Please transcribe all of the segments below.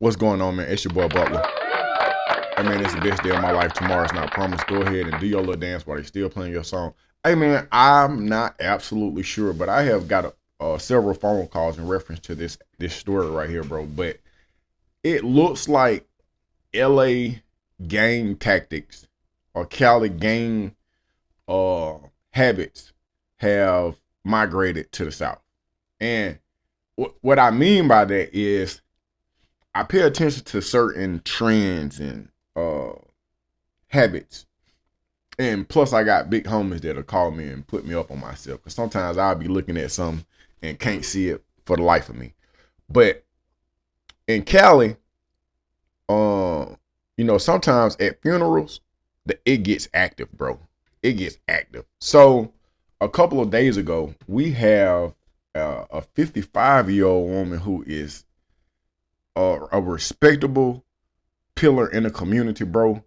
What's going on, man? It's your boy Butler. Hey, man, it's the best day of my life. Tomorrow's not promised. Go ahead and do your little dance while they still playing your song. Hey, man, I'm not absolutely sure, but I have got several phone calls in reference to this story right here, bro. But it looks like LA gang tactics or Cali gang habits have migrated to the South. And what I mean by that is I pay attention to certain trends and habits. And plus I got big homies that'll call me and put me up on myself. Cause sometimes I'll be looking at something and can't see it for the life of me. But in Cali, sometimes at funerals, it gets active, bro. It gets active. So a couple of days ago, we have a 55-year-old woman who is a respectable pillar in the community, bro,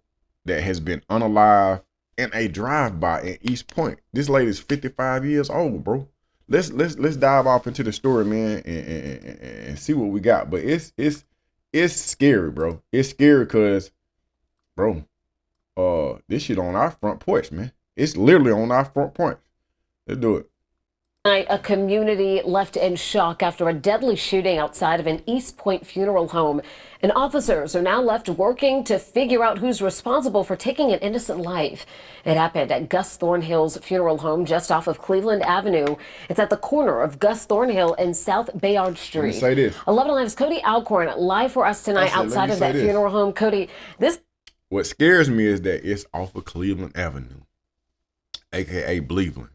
that has been unalive in a drive-by in East Point. This lady's 55 years old, bro. Let's dive off into the story, man, and see what we got. But it's scary, bro. It's scary because, bro, this shit on our front porch, man. It's literally on our front porch. Let's do it. Tonight, a community left in shock after a deadly shooting outside of an East Point funeral home. And officers are now left working to figure out who's responsible for taking an innocent life. It happened at Gus Thornhill's funeral home just off of Cleveland Avenue. It's at the corner of Gus Thornhill and South Bayard Street. Let me say this. 11 Alive's Cody Alcorn live for us tonight outside of that funeral home. Cody, what scares me is that it's off of Cleveland Avenue, aka Cleveland,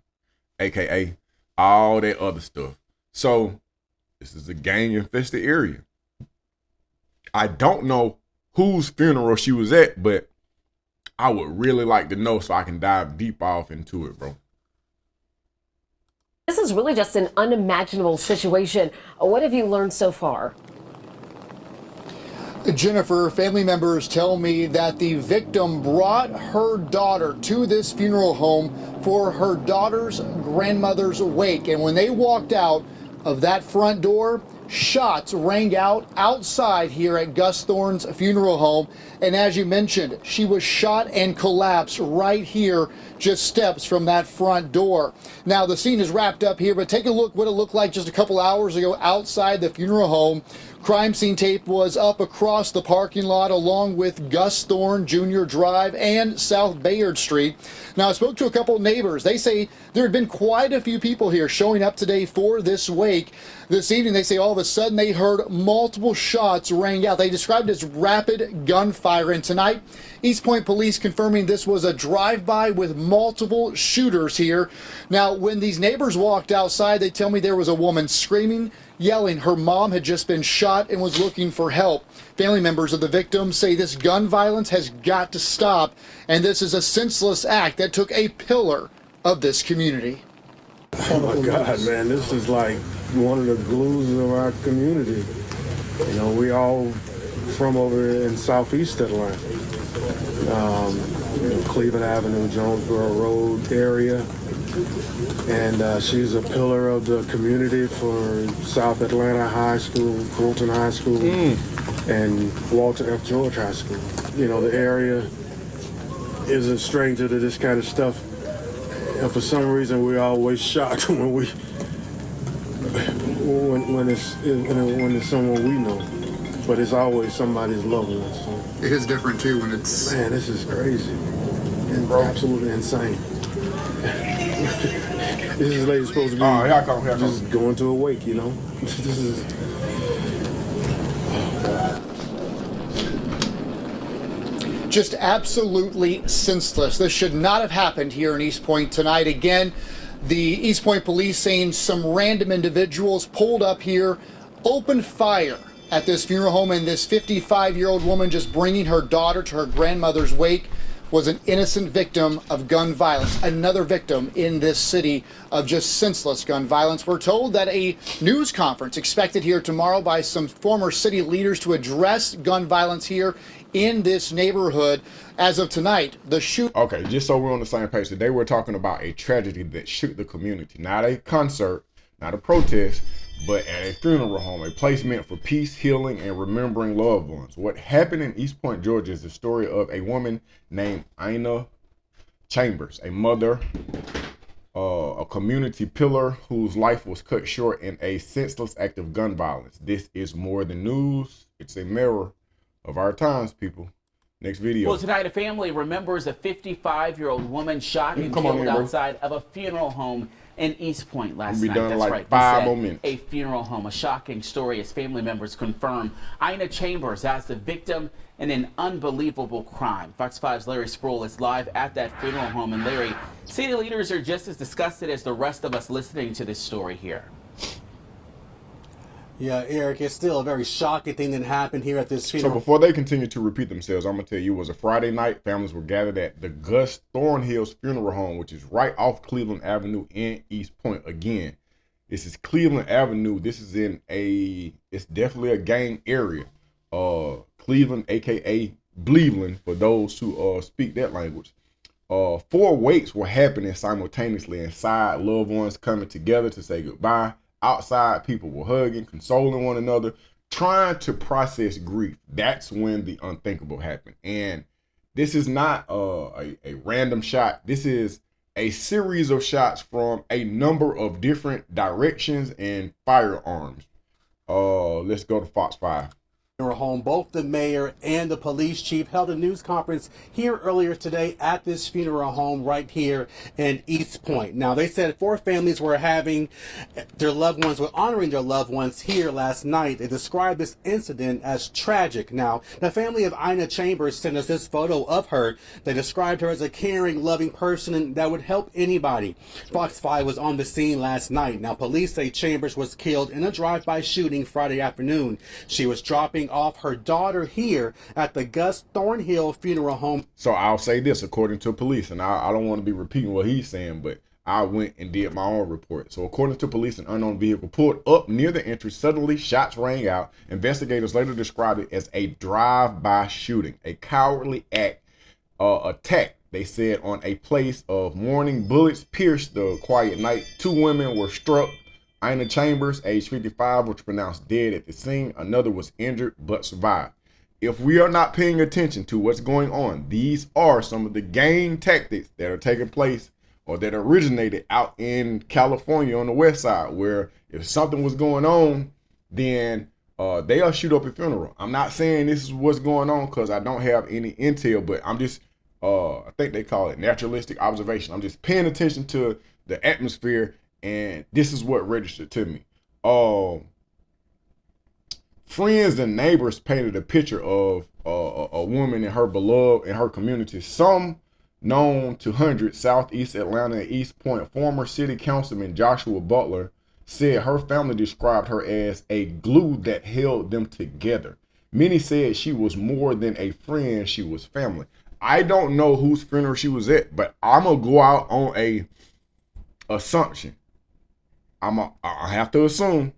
aka all that other stuff. So this is a gang infested area. I don't know whose funeral she was at, but I would really like to know so I can dive deep off into it, bro. This is really just an unimaginable situation. What have you learned so far? Jennifer, family members tell me that the victim brought her daughter to this funeral home for her daughter's grandmother's wake. And when they walked out of that front door, shots rang out outside here at Gus Thorn's funeral home. And as you mentioned, she was shot and collapsed right here, just steps from that front door. Now, the scene is wrapped up here, but take a look what it looked like just a couple hours ago outside the funeral home. Crime scene tape was up across the parking lot along with Gus Thorn Jr. Drive and South Bayard Street. Now, I spoke to a couple of neighbors. They say there had been quite a few people here showing up today for this wake. This evening, they say all of a sudden they heard multiple shots rang out. They described it as rapid gunfire. And tonight, East Point police confirming this was a drive-by with multiple shooters here. Now, when these neighbors walked outside, they tell me there was a woman screaming, yelling her mom had just been shot and was looking for help. Family members of the victim say this gun violence has got to stop, and this is a senseless act that took a pillar of this community. Oh my God, man, this is like one of the glues of our community. You know, we all from over in southeast Atlanta, Cleveland Avenue, Jonesboro Road area. And she's a pillar of the community for South Atlanta High School, Fulton High School, and Walter F. George High School. You know, the area is a stranger to this kind of stuff. And for some reason, we're always shocked when it's someone we know. But it's always somebody's loved one. So. It is different too when it's... Man, this is crazy. And absolutely insane. This is lady supposed to be just going to a wake, you know? This is... Just absolutely senseless. This should not have happened here in East Point tonight. Again, the East Point police saying some random individuals pulled up here, opened fire at this funeral home, and this 55-year-old woman just bringing her daughter to her grandmother's wake was an innocent victim of gun violence, another victim in this city of just senseless gun violence. We're told that a news conference expected here tomorrow by some former city leaders to address gun violence here in this neighborhood. As of tonight, the shoot. Okay, just so we're on the same page, today we're talking about a tragedy that shook the community, not a concert, not a protest, but at a funeral home, a place meant for peace, healing, and remembering loved ones. What happened in East Point, Georgia is the story of a woman named Ina Chambers, a mother, a community pillar whose life was cut short in a senseless act of gun violence. This is more than news. It's a mirror of our times, people. Next video. Well, tonight a family remembers a 55-year-old woman shot and killed outside of a funeral home in East Point last night. That's like right. 5 more minutes. A funeral home. A shocking story as family members confirm Ina Chambers as the victim in an unbelievable crime. Fox 5's Larry Sproul is live at that funeral home. And Larry, city leaders are just as disgusted as the rest of us listening to this story here. Yeah, Eric, it's still a very shocking thing that happened here at this funeral. So before they continue to repeat themselves, I'm going to tell you, it was a Friday night. Families were gathered at the Gus Thornhill Funeral Home, which is right off Cleveland Avenue in East Point. Again, this is Cleveland Avenue. This is it's definitely a gang area. Cleveland, a.k.a. Bleveland, for those who speak that language. 4 wakes were happening simultaneously inside, loved ones coming together to say goodbye. Outside, people were hugging, consoling one another, trying to process grief. That's when the unthinkable happened. And this is not a random shot. This is a series of shots from a number of different directions and firearms. Let's go to Fox 5. Home. Both the mayor and the police chief held a news conference here earlier today at this funeral home right here in East Point. Now, they said 4 families were honoring their loved ones here last night. They described this incident as tragic. Now, the family of Ina Chambers sent us this photo of her. They described her as a caring, loving person that would help anybody. Fox 5 was on the scene last night. Now, police say Chambers was killed in a drive-by shooting Friday afternoon. She was dropping off her daughter here at the Gus Thornhill Funeral Home. So I'll say this, according to police, and I don't want to be repeating what he's saying, but I went and did my own report. So according to police, an unknown vehicle pulled up near the entrance. Suddenly, shots rang out. Investigators later described it as a drive-by shooting, a cowardly attack. They said on a place of mourning. Bullets pierced the quiet night. 2 women were struck. Ina Chambers, age 55, was pronounced dead at the scene. Another was injured but survived. If we are not paying attention to what's going on, these are some of the gang tactics that are taking place or that originated out in California on the west side, where if something was going on, then they'll shoot up a funeral. I'm not saying this is what's going on because I don't have any intel, but I'm just, I think they call it naturalistic observation. I'm just paying attention to the atmosphere, and this is what registered to me. Friends and neighbors painted a picture of a woman in her beloved, in her community, some known to hundreds, Southeast Atlanta and East Point. Former city councilman Joshua Butler said her family described her as a glue that held them together. Many said she was more than a friend, she was family. I don't know whose funeral she was at, but I'm gonna go out on a assumption. I have to assume,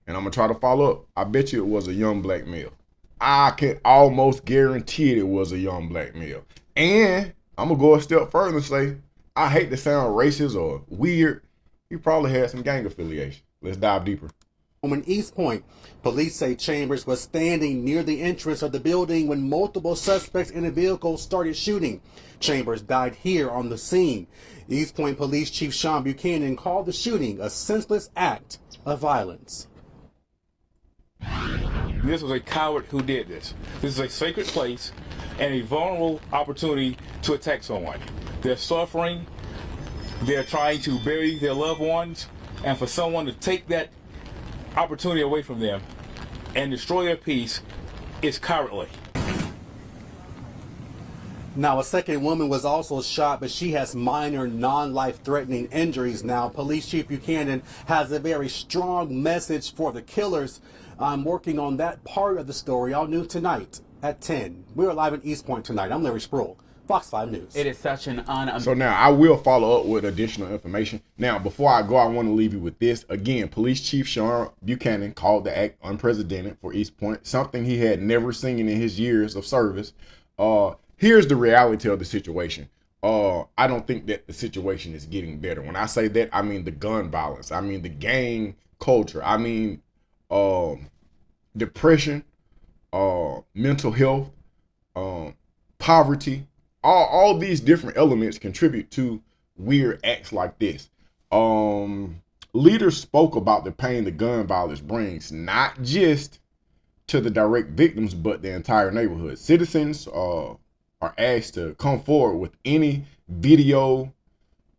and I'm gonna try to follow up. I bet you it was a young black male. I can almost guarantee it was a young black male. And I'm gonna go a step further and say, I hate to sound racist or weird. He probably had some gang affiliation. Let's dive deeper. In East Point, police say Chambers was standing near the entrance of the building when multiple suspects in a vehicle started shooting. Chambers died here on the scene. East Point Police Chief Sean Buchanan called the shooting a senseless act of violence. This was a coward who did this. This is a sacred place and a vulnerable opportunity to attack someone. They're suffering. They're trying to bury their loved ones. And for someone to take that opportunity away from them and destroy their peace is cowardly. Now, a second woman was also shot, but she has minor non-life-threatening injuries. Now, Police Chief Buchanan has a very strong message for the killers. I'm working on that part of the story. All new tonight at 10. We're live in East Point tonight. I'm Larry Sproul, Fox 5 News. It is such an honor. So now I will follow up with additional information. Now, before I go, I want to leave you with this. Again, Police Chief Sean Buchanan called the act unprecedented for East Point, something he had never seen in his years of service. Here's the reality of the situation. I don't think that the situation is getting better. When I say that, I mean the gun violence. I mean the gang culture. I mean depression, mental health, poverty. All these different elements contribute to weird acts like this. Leaders spoke about the pain the gun violence brings, not just to the direct victims, but the entire neighborhood. Citizens are asked to come forward with any video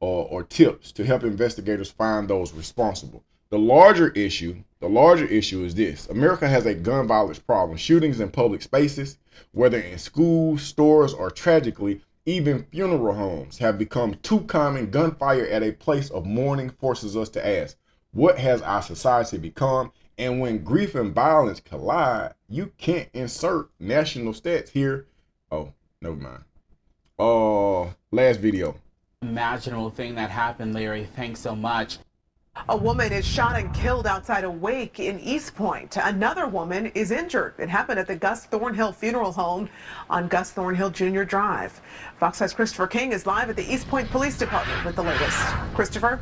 or tips to help investigators find those responsible. The larger issue is this: America has a gun violence problem. Shootings in public spaces, whether in schools, stores, or tragically, even funeral homes, have become too common. Gunfire at a place of mourning forces us to ask, what has our society become? And when grief and violence collide, you can't insert national stats here. Oh, never mind. Last video. Imaginable thing that happened, Larry. Thanks so much. A woman is shot and killed outside a wake in East Point. Another woman is injured. It happened at the Gus Thornhill Funeral Home on Gus Thornhill Jr. Drive. Fox 5's Christopher King is live at the East Point Police Department with the latest. Christopher?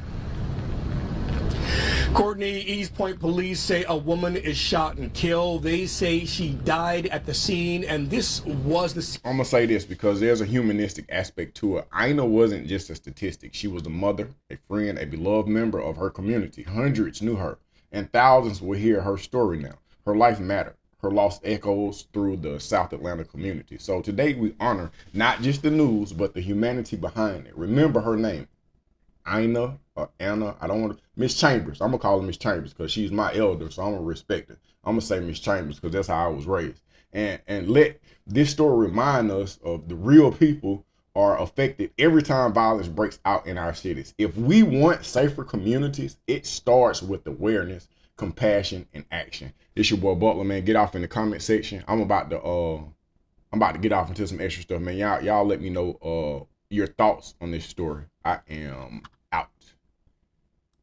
Courtney, East Point police say a woman is shot and killed. They say she died at the scene, and this was the... I'm going to say this because there's a humanistic aspect to it. Ina wasn't just a statistic. She was a mother, a friend, a beloved member of her community. Hundreds knew her, and thousands will hear her story now. Her life mattered. Her loss echoes through the South Atlanta community. So today we honor not just the news, but the humanity behind it. Remember her name. Ina or Anna, I don't want to, Miss Chambers. I'm gonna call her Miss Chambers because she's my elder, so I'm gonna respect her. I'm gonna say Miss Chambers because that's how I was raised. And let this story remind us of the real people are affected every time violence breaks out in our cities. If we want safer communities, it starts with awareness, compassion, and action. It's your boy Butler, man. Get off in the comment section. I'm about to get off into some extra stuff, man. Y'all let me know your thoughts on this story. I am out.